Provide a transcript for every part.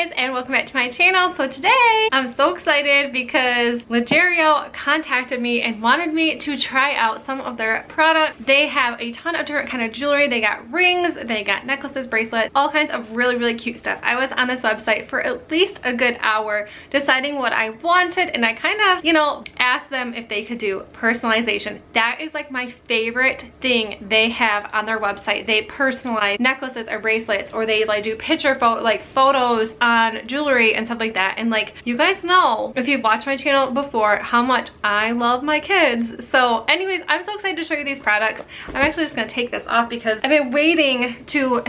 guys, and welcome back to my channel. So today I'm so excited because Lajerrio contacted me and wanted me to try out some of their products. They have a ton of different kind of jewelry. They got rings, they got necklaces, bracelets, all kinds of really cute stuff. I was on this website for at least a good hour deciding what I wanted, and I kind of, you know, asked them if they could do personalization. That is like my favorite thing they have on their website. They personalize necklaces or bracelets, or they like do photos on jewelry and stuff like that. And like, you guys know, if you've watched my channel before, how much I love my kids. So anyways, I'm so excited to show you these products. I'm actually just gonna take this off because I've been waiting to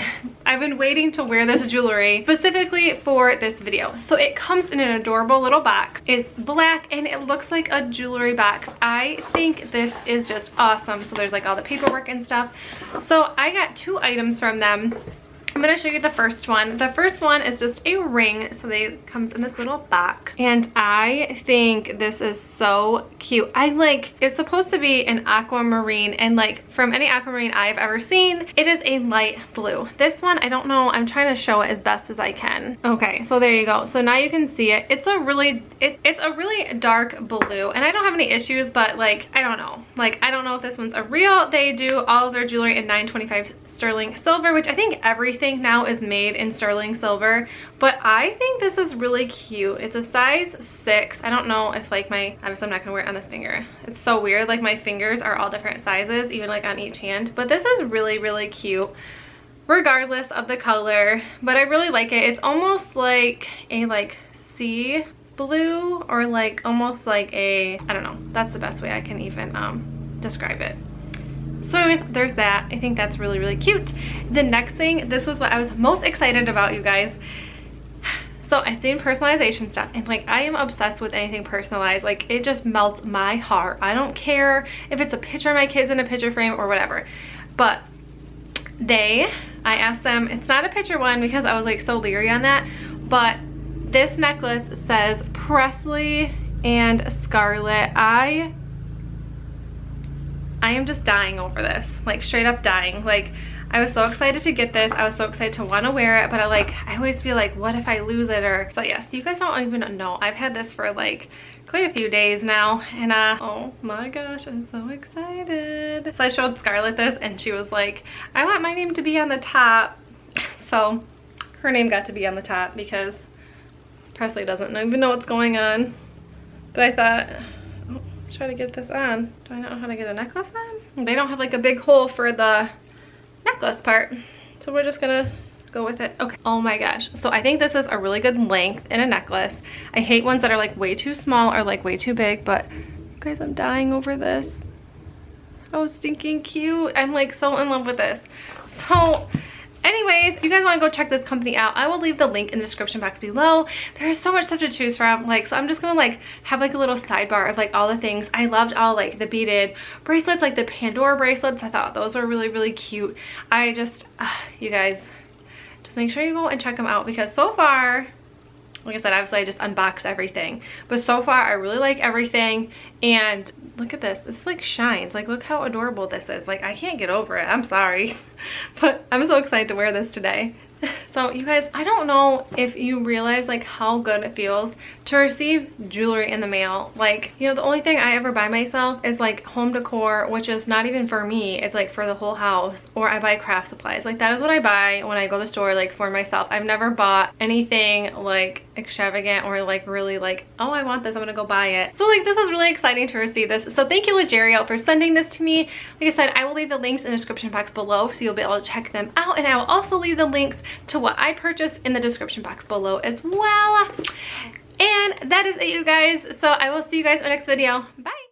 wear this jewelry specifically for this video. So it comes in an adorable little box. It's black and it looks like a jewelry box. I think this is just awesome. So there's like all the paperwork and stuff. So I got 2 items from them. I'm gonna show you the first one. The first one is just a ring. So they comes in this little box, and I think this is so cute. It's supposed to be an aquamarine, and like from any aquamarine I've ever seen, it is a light blue. This one, I don't know, I'm trying to show it as best as I can. Okay, so there you go. So now you can see it. It's a really dark blue, and I don't have any issues, but like, I don't know. Like, I don't know if this one's a real. They do all of their jewelry in 925 sterling silver, which I think everything now is made in sterling silver, but I think this is really cute. It's a size 6. I don't know if like obviously I'm not gonna wear it on this finger. It's so weird, like my fingers are all different sizes, even like on each hand, but this is really cute regardless of the color. But I really like it. It's almost like a sea blue, or like almost like a, I don't know, that's the best way I can even describe it. So anyways, there's that. I think that's really cute. The next thing, this was what I was most excited about, you guys. So I seen personalization stuff, and like, I am obsessed with anything personalized. Like, it just melts my heart. I don't care if it's a picture of my kids in a picture frame or whatever. But I asked them, it's not a picture one because I was like so leery on that, but this necklace says Presley and Scarlett. I am just dying over this, like straight up dying. Like, I was so excited to get this. I was so excited to want to wear it, but I always feel like, what if I lose it? Or so yes, you guys don't even know. I've had this for like quite a few days now, and oh my gosh, I'm so excited. So I showed Scarlett this, and she was like, I want my name to be on the top. So her name got to be on the top because Presley doesn't even know what's going on. But I thought, let's try to get this on. Do I not know how to get a necklace on? They don't have like a big hole for the necklace part, so we're just gonna go with it. Okay, oh my gosh, so I think this is a really good length in a necklace. I hate ones that are like way too small or like way too big, but you guys, I'm dying over this. Oh, stinking cute. I'm like so in love with this. So anyways, if you guys want to go check this company out, I will leave the link in the description box below. There's so much stuff to choose from. Like, so I'm just gonna like have like a little sidebar of like all the things. I loved all like the beaded bracelets, like the Pandora bracelets. I thought those were really cute. I just, you guys, just make sure you go and check them out, because so far, like I said, obviously I just unboxed everything, but so far I really like everything. And look at this, it's like shines. Like, look how adorable this is. Like, I can't get over it, I'm sorry. But I'm so excited to wear this today. So you guys, I don't know if you realize like how good it feels to receive jewelry in the mail. Like, you know, the only thing I ever buy myself is like home decor, which is not even for me, it's like for the whole house. Or I buy craft supplies. Like, that is what I buy when I go to the store, like for myself. I've never bought anything like extravagant or like really like, oh, I want this, I'm gonna go buy it. So like, this is really exciting to receive this. So thank you, Lajerrio, for sending this to me. Like I said, I will leave the links in the description box below, so you'll be able to check them out, and I will also leave the links to what I purchased in the description box below as well. And that is it, you guys. So I will see you guys in the next video. Bye.